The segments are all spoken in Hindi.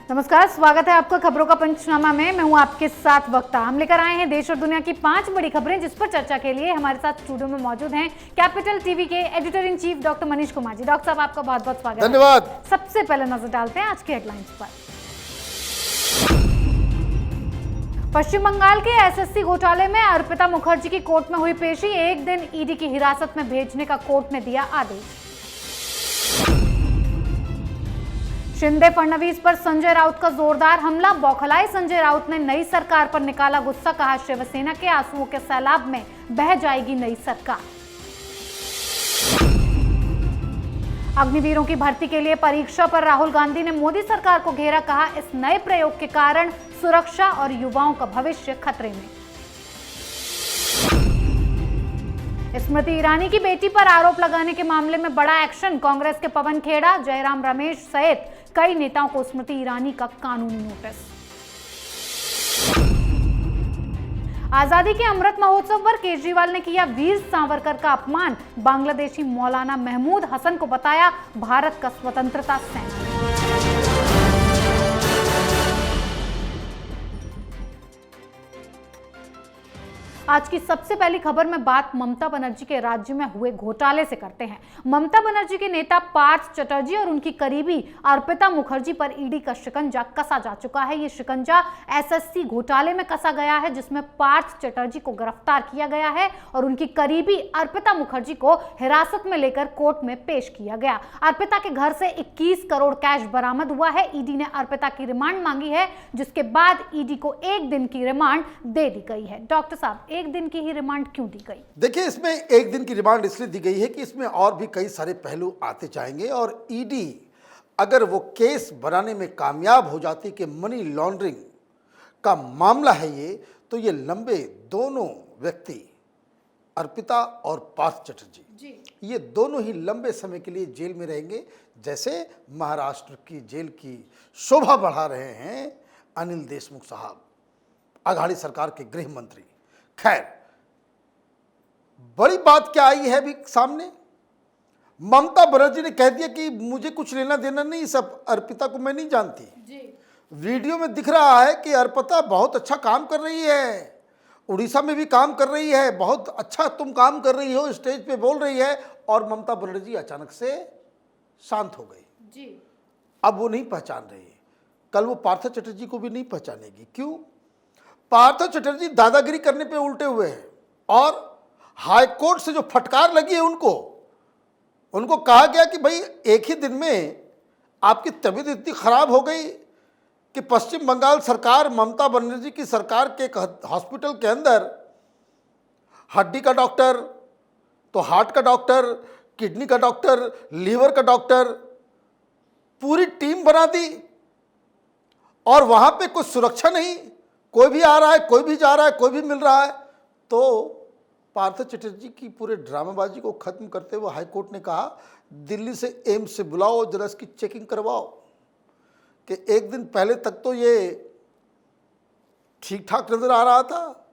नमस्कार, स्वागत है आपका खबरों का पंचनामा में। मैं हूं आपके साथ वक्ता। हम लेकर आए हैं देश और दुनिया की 5 बड़ी खबरें, जिस पर चर्चा के लिए हमारे साथ स्टूडियो में मौजूद हैं कैपिटल टीवी के editor in chief doctor Manish Kumar ji. Doctor साहब, आपका बहुत बहुत स्वागत है। धन्यवाद। सबसे पहले नजर डालते हैं आज की हेडलाइंस पर। पश्चिम बंगाल के एसएससी घोटाले में अर्पिता मुखर्जी की कोर्ट में हुई पेशी। एक दिन ईडी की हिरासत में भेजने का कोर्ट ने दिया आदेश। शिंदे फडणवीस पर संजय राउत का जोरदार हमला। बौखलाए संजय राउत ने नई सरकार पर निकाला गुस्सा। कहा, शिवसेना के आंसुओं के सैलाब में बह जाएगी नई सरकार। अग्निवीरों की भर्ती के लिए परीक्षा पर राहुल गांधी ने मोदी सरकार को घेरा। कहा, इस नए प्रयोग के कारण सुरक्षा और युवाओं का भविष्य खतरे में। स्मृति ईरानी की बेटी पर आरोप लगाने के मामले में बड़ा एक्शन। कांग्रेस के पवन खेड़ा, जयराम रमेश सहित कई नेताओं को स्मृति ईरानी का कानूनी नोटिस। आजादी के अमृत महोत्सव पर केजरीवाल ने किया वीर सावरकर का अपमान। बांग्लादेशी मौलाना महमूद हसन को बताया भारत का स्वतंत्रता सेनानी। आज की सबसे पहली खबर में बात ममता बनर्जी के राज्य में हुए घोटाले से करते हैं। ममता बनर्जी के नेता पार्थ चटर्जी और उनकी करीबी अर्पिता मुखर्जी पर ईडी का शिकंजा कसा जा चुका है। ये शिकंजा एसएससी घोटाले में कसा गया है, जिसमें पार्थ चटर्जी को गिरफ्तार किया गया है और उनकी करीबी अर्पिता मुखर्जी को हिरासत में लेकर कोर्ट में पेश किया गया। अर्पिता के घर से 21 करोड़ कैश बरामद हुआ है। ईडी ने अर्पिता की रिमांड मांगी है, जिसके बाद ईडी को 1 दिन की रिमांड दे दी गई है। डॉक्टर साहब, 1 दिन की ही रिमांड क्यों दी गई? देखिए, इसमें 1 दिन की रिमांड इसलिए दी गई है कि इसमें और भी कई सारे पहलू आते जाएंगे और ईडी अगर वो केस बनाने में कामयाब हो जाती कि मनी लॉन्ड्रिंग का मामला है तो ये लंबे दोनों व्यक्ति अर्पिता और पार्थ चटर्जी ये दोनों ही लंबे समय के लिए जेल में रहेंगे। जैसे महाराष्ट्र की जेल की शोभा बढ़ा रहे हैं अनिल देशमुख साहब, आघाड़ी सरकार के गृह मंत्री। खैर, बड़ी बात क्या आई है अभी सामने? ममता बनर्जी ने कह दिया कि मुझे कुछ लेना देना नहीं, सब अर्पिता को मैं नहीं जानती जी। वीडियो में दिख रहा है कि अर्पिता बहुत अच्छा काम कर रही है, उड़ीसा में भी काम कर रही है, बहुत अच्छा तुम काम कर रही हो, स्टेज पे बोल रही है। और ममता बनर्जी अचानक से शांत हो गई जी। अब वो नहीं पहचान रही। कल वो पार्थ चटर्जी को भी नहीं पहचानेगी। क्यों? पार्थ चटर्जी दादागिरी करने पे उल्टे हुए हैं और हाईकोर्ट से जो फटकार लगी है उनको कहा गया कि भाई एक ही दिन में आपकी तबीयत इतनी खराब हो गई कि पश्चिम बंगाल सरकार, ममता बनर्जी की सरकार के हॉस्पिटल के अंदर हड्डी का डॉक्टर, तो हार्ट का डॉक्टर, किडनी का डॉक्टर, लीवर का डॉक्टर, पूरी टीम बना दी और वहां पे कोई सुरक्षा नहीं। कोई भी आ रहा है, कोई भी जा रहा है, कोई भी मिल रहा है। तो पार्थ चटर्जी की पूरे ड्रामेबाजी को खत्म करते हुए हाईकोर्ट ने कहा दिल्ली से एम्स से बुलाओ, जरा इसकी चेकिंग करवाओ कि 1 दिन पहले तक तो ये ठीक ठाक नजर आ रहा था,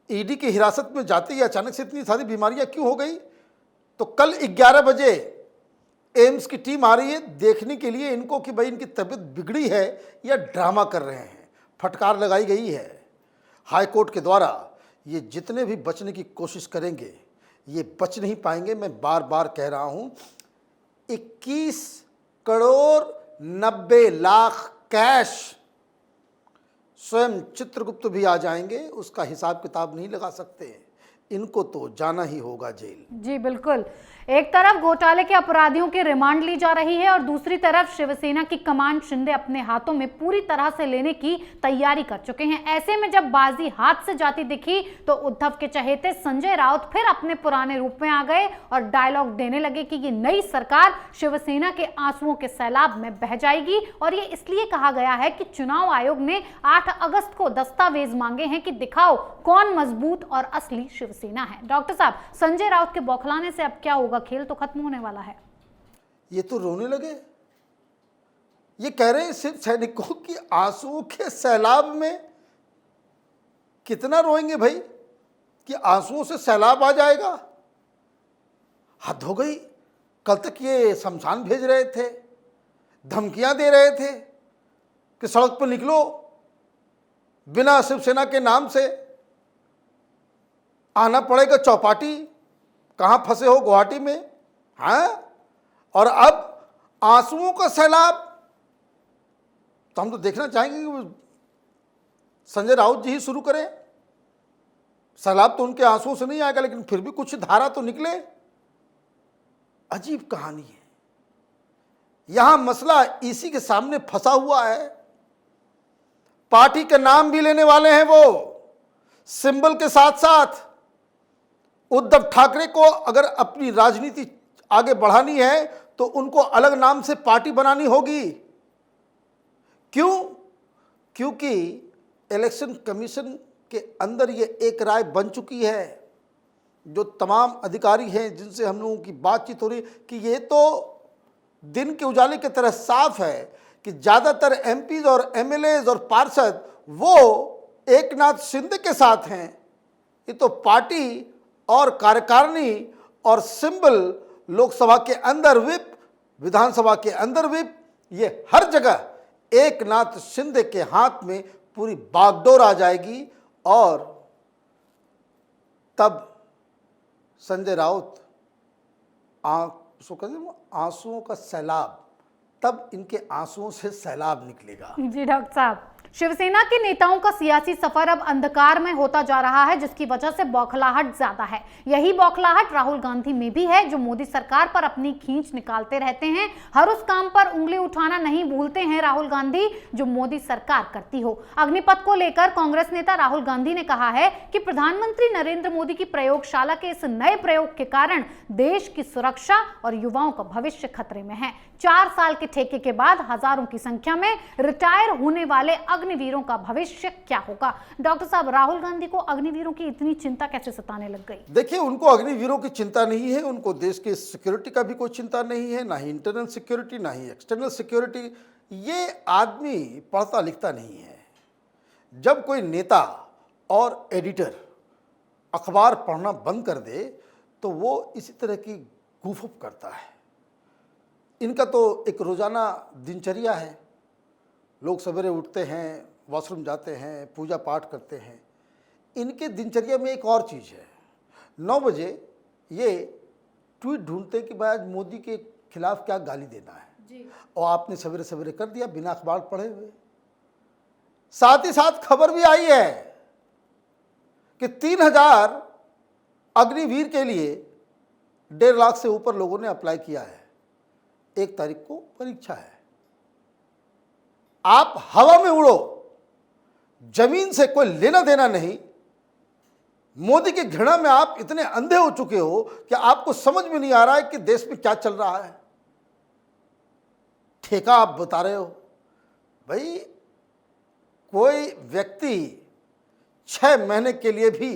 ईडी की हिरासत में जाते ही अचानक से इतनी सारी बीमारियां क्यों हो गई। तो कल 11 बजे एम्स की टीम आ रही है देखने के लिए इनको कि भाई इनकी तबीयत बिगड़ी है या ड्रामा कर रहे हैं। फटकार लगाई गई है हाईकोर्ट के द्वारा। ये जितने भी बचने की कोशिश करेंगे ये बच नहीं पाएंगे। मैं बार बार कह रहा हूं, 21 करोड़ 90 लाख कैश स्वयं चित्रगुप्त भी आ जाएंगे, उसका हिसाब किताब नहीं लगा सकते। इनको तो जाना ही होगा जेल। जी बिल्कुल। एक तरफ घोटाले के अपराधियों की रिमांड ली जा रही है और दूसरी तरफ शिवसेना की कमान शिंदे अपने हाथों में पूरी तरह से लेने की तैयारी कर चुके हैं। ऐसे में जब बाजी हाथ से जाती दिखी तो उद्धव के चहेते संजय राउत फिर अपने पुराने रूप में आ गए और डायलॉग देने लगे कि ये नई सरकार शिवसेना के आंसुओं के सैलाब में बह जाएगी। और ये इसलिए कहा गया है कि चुनाव आयोग ने 8 अगस्त को दस्तावेज मांगे हैं कि दिखाओ कौन मजबूत और असली शिवसेना है। डॉक्टर साहब, संजय राउत के बौखलाने से अब क्या होगा? खेल तो खत्म होने वाला है। ये तो रोने लगे। ये कह रहे हैं सिर्फ सैनिकों की आंसुओं के सैलाब में। कितना रोएंगे भाई कि आंसुओं से सैलाब आ जाएगा? हद हो गई। कल तक ये शमशान भेज रहे थे, धमकियां दे रहे थे, कि सड़क पर निकलो, बिना शिवसेना के नाम से आना पड़ेगा चौपाटी, कहां फंसे हो गुवाहाटी में, हाँ। और अब आंसुओं का सैलाब, तो हम तो देखना चाहेंगे कि संजय राउत जी ही शुरू करें। सैलाब तो उनके आंसुओं से नहीं आएगा, लेकिन फिर भी कुछ धारा तो निकले। अजीब कहानी है। यहां मसला इसी के सामने फंसा हुआ है। पार्टी का नाम भी लेने वाले हैं वो, सिंबल के साथ साथ। उद्धव ठाकरे को अगर अपनी राजनीति आगे बढ़ानी है तो उनको अलग नाम से पार्टी बनानी होगी। क्यों? क्योंकि इलेक्शन कमीशन के अंदर ये एक राय बन चुकी है, जो तमाम अधिकारी हैं जिनसे हम लोगों की बातचीत हो रही, कि ये तो दिन के उजाले की तरह साफ है कि ज़्यादातर एमपीज और एमएलएज और पार्षद वो एक नाथ शिंदे के साथ हैं। ये तो पार्टी और कार्यकारिणी और सिंबल, लोकसभा के अंदर विप, विधानसभा के अंदर विप, ये हर जगह एक नाथ शिंदे के हाथ में पूरी बागडोर आ जाएगी। और तब संजय राउत आंसुओं का सैलाब, तब इनके आंसुओं से सैलाब निकलेगा। जी डॉक्टर साहब, शिवसेना के नेताओं का सियासी सफर अब अंधकार में होता जा रहा है, जिसकी वजह से बौखलाहट ज्यादा है। यही बौखलाहट राहुल गांधी में भी है, जो मोदी सरकार पर अपनी खींच निकालते रहते हैं। हर उस काम पर उंगली उठाना नहीं भूलते हैं राहुल गांधी जो मोदी सरकार करती हो। अग्निपथ को लेकर कांग्रेस नेता राहुल गांधी ने कहा है कि प्रधानमंत्री नरेंद्र मोदी की प्रयोगशाला के इस नए प्रयोग के कारण देश की सुरक्षा और युवाओं का भविष्य खतरे में है। 4 साल के ठेके के बाद हजारों की संख्या में रिटायर होने वाले अग्निवीरों का भविष्य क्या होगा? डॉक्टर साहब, राहुल गांधी को अग्निवीरों की इतनी चिंता कैसे सताने लग गई? देखिए, उनको अग्निवीरों की चिंता नहीं है, उनको देश की सिक्योरिटी का भी कोई चिंता नहीं है, ना ही इंटरनल सिक्योरिटी, ना ही एक्सटर्नल सिक्योरिटी। ये आदमी पढ़ता लिखता नहीं है। जब कोई नेता और एडिटर अखबार पढ़ना बंद कर दे तो वो इसी तरह की गूफअप करता है। इनका तो एक रोज़ाना दिनचर्या है। लोग सवेरे उठते हैं, वॉशरूम जाते हैं, पूजा पाठ करते हैं। इनके दिनचर्या में एक और चीज़ है। 9 बजे ये ट्वीट ढूंढते कि भाई आज मोदी के खिलाफ क्या गाली देना है जी। और आपने सवेरे सवेरे कर दिया बिना अखबार पढ़े हुए। साथ ही साथ खबर भी आई है कि 3000 अग्निवीर के लिए 1.5 लाख से ऊपर लोगों ने अप्लाई किया है। 1 तारीख को परीक्षा है। आप हवा में उड़ो, जमीन से कोई लेना देना नहीं। मोदी की घृणा में आप इतने अंधे हो चुके हो कि आपको समझ में नहीं आ रहा है कि देश में क्या चल रहा है। ठेका आप बता रहे हो। भाई, कोई व्यक्ति 6 महीने के लिए भी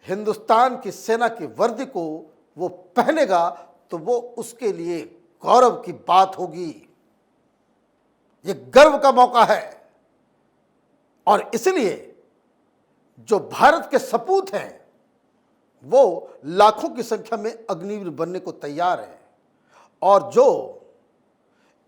हिंदुस्तान की सेना की वर्दी को वो पहनेगा तो वो उसके लिए गौरव की बात होगी। ये गर्व का मौका है। और इसलिए जो भारत के सपूत हैं वो लाखों की संख्या में अग्निवीर बनने को तैयार हैं। और जो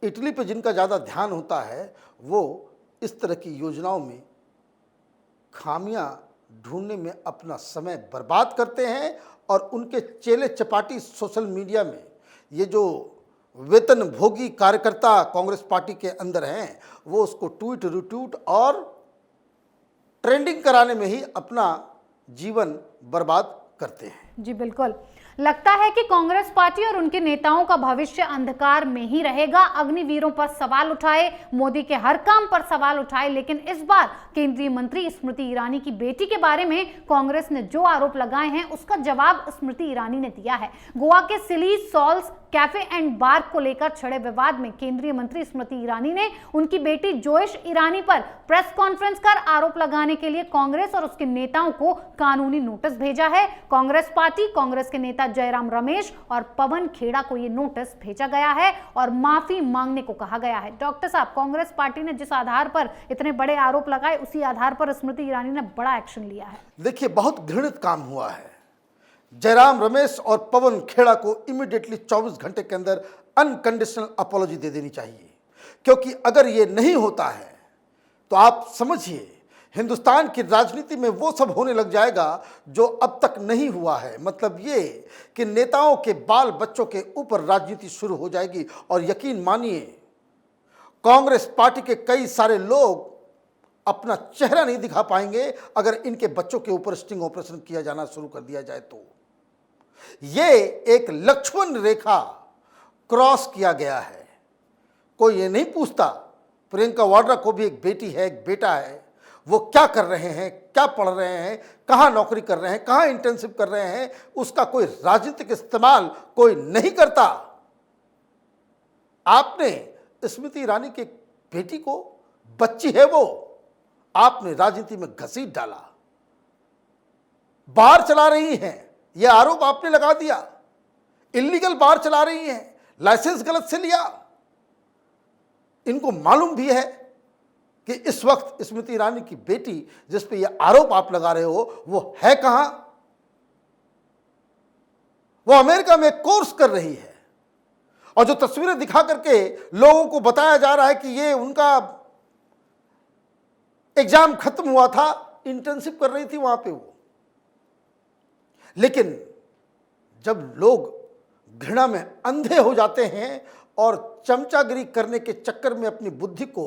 इटली पे जिनका ज़्यादा ध्यान होता है वो इस तरह की योजनाओं में खामियां ढूंढने में अपना समय बर्बाद करते हैं। और उनके चेले चपाटी सोशल मीडिया में ये जो वेतन भोगी कार्यकर्ता कांग्रेस पार्टी के अंदर हैं वो उसको ट्वीट रिट्वीट और ट्रेंडिंग कराने में ही अपना जीवन बर्बाद करते हैं। जी बिल्कुल, लगता है कि कांग्रेस पार्टी और उनके नेताओं का भविष्य अंधकार में ही रहेगा। अग्निवीरों पर सवाल उठाए, मोदी के हर काम पर सवाल उठाए, लेकिन इस बार केंद्रीय मंत्री स्मृति ईरानी की बेटी के बारे में कांग्रेस ने जो आरोप लगाए हैं उसका जवाब स्मृति ईरानी ने दिया है। गोवा के सिली सॉल्स कैफे एंड बार को लेकर छिड़े विवाद में केंद्रीय मंत्री स्मृति ईरानी ने उनकी बेटी जोयश ईरानी पर प्रेस कॉन्फ्रेंस कर आरोप लगाने के लिए कांग्रेस और उसके नेताओं को कानूनी नोटिस भेजा है। कांग्रेस पार्टी, कांग्रेस के नेता जयराम रमेश और पवन खेड़ा को ये नोटिस भेजा गया है और माफी मांगने को कहा गया है। डॉक्टर साहब, कांग्रेस पार्टी ने जिस आधार पर इतने बड़े आरोप लगाए उसी आधार पर स्मृति ईरानी ने बड़ा एक्शन लिया है। देखिए, बहुत घृणित काम हुआ है। जयराम रमेश और पवन खेड़ा को इमीडिएटली 24 घंटे के अंदर अनकंडीशनल अपॉलॉजी दे देनी चाहिए। क्योंकि अगर ये नहीं होता है तो आप समझिए हिंदुस्तान की राजनीति में वो सब होने लग जाएगा जो अब तक नहीं हुआ है। मतलब ये कि नेताओं के बाल बच्चों के ऊपर राजनीति शुरू हो जाएगी। और यकीन मानिए कांग्रेस पार्टी के कई सारे लोग अपना चेहरा नहीं दिखा पाएंगे अगर इनके बच्चों के ऊपर स्टिंग ऑपरेशन किया जाना शुरू कर दिया जाए तो। ये एक लक्ष्मण रेखा क्रॉस किया गया है। कोई ये नहीं पूछता प्रियंका वाड्रा को भी एक बेटी है, एक बेटा है, वो क्या कर रहे हैं, क्या पढ़ रहे हैं, कहाँ नौकरी कर रहे हैं, कहाँ इंटर्नशिप कर रहे हैं, उसका कोई राजनीतिक इस्तेमाल कोई नहीं करता। आपने स्मृति ईरानी के बेटी को, बच्ची है वो, आपने राजनीति में घसीट डाला, बार चला रही हैं, यह आरोप आपने लगा दिया। इल्लीगल बार चला रही हैं, लाइसेंस गलत से लिया। इनको मालूम भी है कि इस वक्त स्मृति ईरानी की बेटी जिस पे यह आरोप आप लगा रहे हो वो है कहां? वो अमेरिका में कोर्स कर रही है। और जो तस्वीरें दिखा करके लोगों को बताया जा रहा है कि ये उनका एग्जाम खत्म हुआ था, इंटर्नशिप कर रही थी वहां पे वो। लेकिन जब लोग घृणा में अंधे हो जाते हैं और चमचागिरी करने के चक्कर में अपनी बुद्धि को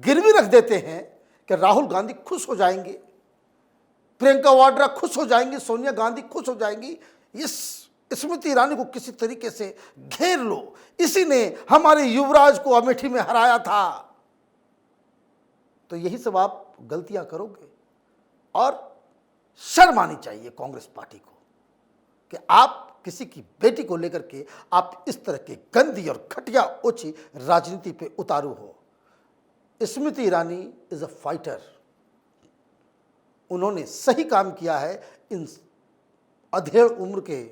गिरवी रख देते हैं कि राहुल गांधी खुश हो जाएंगे, प्रियंका वाड्रा खुश हो जाएंगी, सोनिया गांधी खुश हो जाएंगी, इस स्मृति ईरानी को किसी तरीके से घेर लो, इसी ने हमारे युवराज को अमेठी में हराया था, तो यही सब आप गलतियां करोगे। और शर्म आनी चाहिए कांग्रेस पार्टी को कि आप किसी की बेटी को लेकर के आप इस तरह के गंदी और घटिया ओछी राजनीति पे उतारू हो। Smriti Irani is a fighter. उन्होंने सही काम किया है इन अधेड़ उम्र के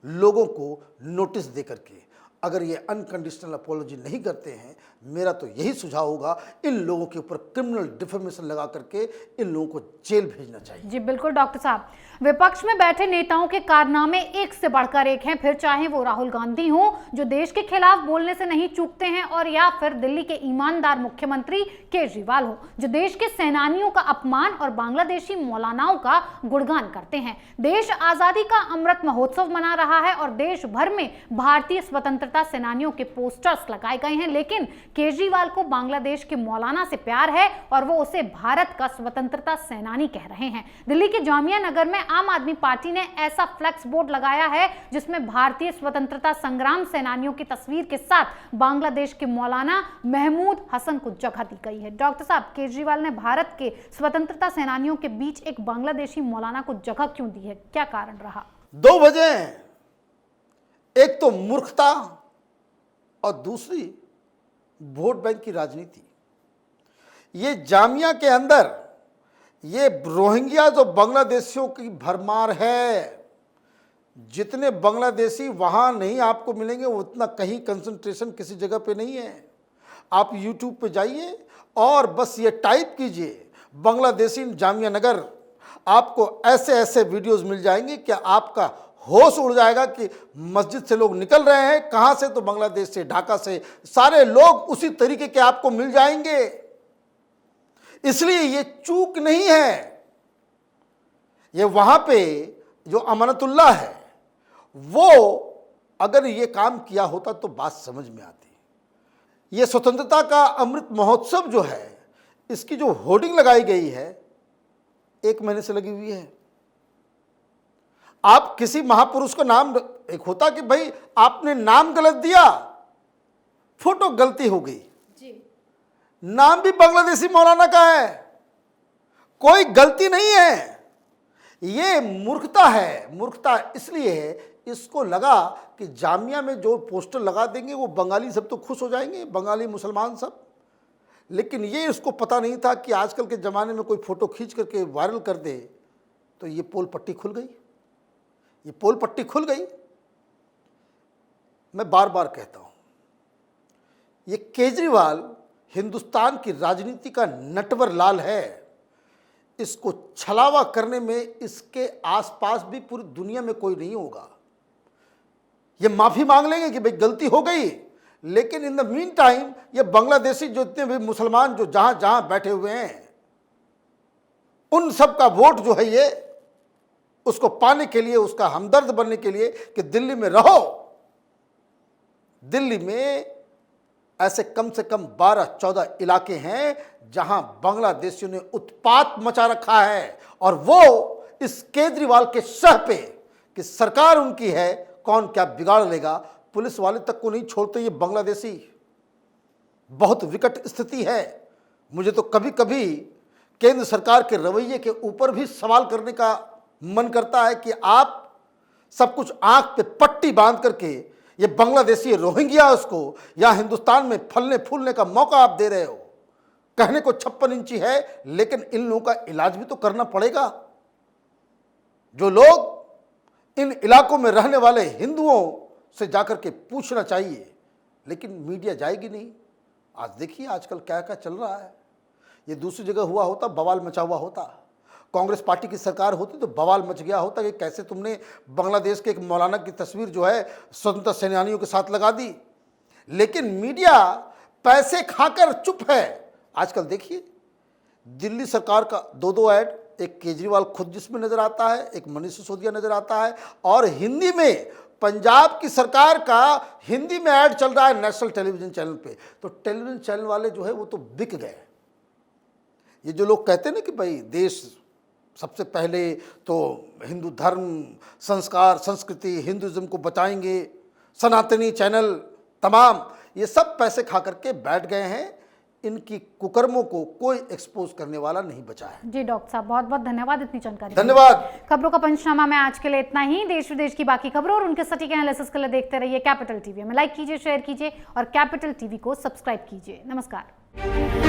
लोगों को नोटिस देकर के। अगर ये अनकंडीशनल अपॉलॉजी नहीं करते हैं, मेरा तो यही सुझाव होगा इन लोगों के ऊपर क्रिमिनल डिफेमेशन लगा करके इन लोगों को जेल भेजना चाहिए। जी बिल्कुल डॉक्टर साहब, विपक्ष में बैठे नेताओं के कारनामे एक से बढ़कर एक हैं, फिर चाहे वो राहुल गांधी हो जो देश के खिलाफ बोलने से नहीं चूकते हैं, और या फिर दिल्ली के ईमानदार मुख्यमंत्री केजरीवाल हो जो देश के सेनानियों का अपमान और बांग्लादेशी मौलानाओं का गुणगान करते हैं। देश आजादी का अमृत महोत्सव मना रहा है और देश भर में भारतीय स्वतंत्रता सेनानियों के पोस्टर्स लगाए गए हैं, लेकिन केजरीवाल को बांग्लादेश के मौलाना से प्यार है और वो उसे भारत का स्वतंत्रता सेनानी कह रहे हैं। दिल्ली के जामिया नगर में आम आदमी पार्टी ने ऐसा फ्लेक्स बोर्ड लगाया है जिसमें भारतीय स्वतंत्रता संग्राम सेनानियों की तस्वीर के साथ बांग्लादेश के मौलाना महमूद हसन को जगह दी गई है। डॉक्टर साहब, केजरीवाल ने भारत के स्वतंत्रता सेनानियों के बीच एक बांग्लादेशी मौलाना को जगह क्यों दी है, क्या कारण रहा? दो वजह हैं, एक तो मूर्खता और दूसरी वोट बैंक की राजनीति। ये जामिया के अंदर ये रोहिंग्या जो बांग्लादेशियों की भरमार है, जितने बांग्लादेशी वहाँ नहीं आपको मिलेंगे उतना कहीं कंसंट्रेशन किसी जगह पे नहीं है। आप यूट्यूब पे जाइए और बस ये टाइप कीजिए बांग्लादेशी जामिया नगर, आपको ऐसे ऐसे वीडियोस मिल जाएंगे कि आपका होश उड़ जाएगा कि मस्जिद से लोग निकल रहे हैं, कहाँ से, तो बांग्लादेश से, ढाका से, सारे लोग उसी तरीके के आपको मिल जाएंगे। इसलिए ये चूक नहीं है। ये वहां पे जो अमानतुल्लाह है वो अगर ये काम किया होता तो बात समझ में आती। ये स्वतंत्रता का अमृत महोत्सव जो है, इसकी जो होर्डिंग लगाई गई है 1 महीने से लगी हुई है। आप किसी महापुरुष का नाम, एक होता कि भाई आपने नाम गलत दिया, फोटो गलती हो गई, नाम भी बांग्लादेशी मौलाना का है, कोई गलती नहीं है। ये मूर्खता है। मूर्खता इसलिए है, इसको लगा कि जामिया में जो पोस्टर लगा देंगे वो बंगाली सब तो खुश हो जाएंगे, बंगाली मुसलमान सब। लेकिन ये इसको पता नहीं था कि आजकल के ज़माने में कोई फ़ोटो खींच करके वायरल कर दे तो ये पोल पट्टी खुल गई, ये पोल पट्टी खुल गई। मैं बार बार कहता हूँ, ये केजरीवाल हिंदुस्तान की राजनीति का नटवर लाल है। इसको छलावा करने में इसके आसपास भी पूरी दुनिया में कोई नहीं होगा। ये माफ़ी मांग लेंगे कि भाई गलती हो गई, लेकिन इन द मीन टाइम ये बांग्लादेशी जो इतने भी मुसलमान जो जहां जहां बैठे हुए हैं, उन सब का वोट जो है ये उसको पाने के लिए, उसका हमदर्द बनने के लिए कि दिल्ली में रहो। दिल्ली में ऐसे कम से कम 12-14 इलाके हैं जहां बांग्लादेशियों ने उत्पात मचा रखा है, और वो इस केजरीवाल के शह पे कि सरकार उनकी है, कौन क्या बिगाड़ लेगा, पुलिस वाले तक को नहीं छोड़ते ये बांग्लादेशी। बहुत विकट स्थिति है। मुझे तो कभी कभी केंद्र सरकार के रवैये के ऊपर भी सवाल करने का मन करता है कि आप सब कुछ आंख पे पट्टी बांध करके ये बांग्लादेशी रोहिंग्या उसको या हिंदुस्तान में फलने फूलने का मौका आप दे रहे हो। कहने को 56 इंची है, लेकिन इन लोगों का इलाज भी तो करना पड़ेगा। जो लोग इन इलाकों में रहने वाले हिंदुओं से जाकर के पूछना चाहिए, लेकिन मीडिया जाएगी नहीं। आज देखिए आजकल क्या क्या चल रहा है। ये दूसरी जगह हुआ होता बवाल मचा हुआ होता, कांग्रेस पार्टी की सरकार होती तो बवाल मच गया होता कि कैसे तुमने बांग्लादेश के एक मौलाना की तस्वीर जो है स्वतंत्रता सेनानियों के साथ लगा दी। लेकिन मीडिया पैसे खाकर चुप है। आजकल देखिए दिल्ली सरकार का 2-2 ऐड, एक केजरीवाल खुद जिसमें नजर आता है, एक मनीष सिसोदिया नजर आता है, और हिंदी में पंजाब की सरकार का हिंदी में ऐड चल रहा है नेशनल टेलीविजन चैनल पे। तो टेलीविजन चैनल वाले जो है वो तो बिक गए। ये जो लोग कहते हैं ना कि भाई देश सबसे पहले तो हिंदू धर्म, संस्कार, संस्कृति, हिंदुइज्म को बचाएंगे, सनातनी चैनल तमाम, ये सब पैसे खा करके बैठ गए हैं। इनकी कुकर्मों को कोई एक्सपोज करने वाला नहीं बचा है। जी डॉक्टर साहब, बहुत बहुत धन्यवाद इतनी जानकारी। धन्यवाद। खबरों का पंचनामा में आज के लिए इतना ही। देश विदेश की बाकी खबरों और उनके सटीक एनालिसिस के लिए देखते रहिए कैपिटल टीवी में। लाइक कीजिए, शेयर कीजिए और कैपिटल टीवी को सब्सक्राइब कीजिए। नमस्कार।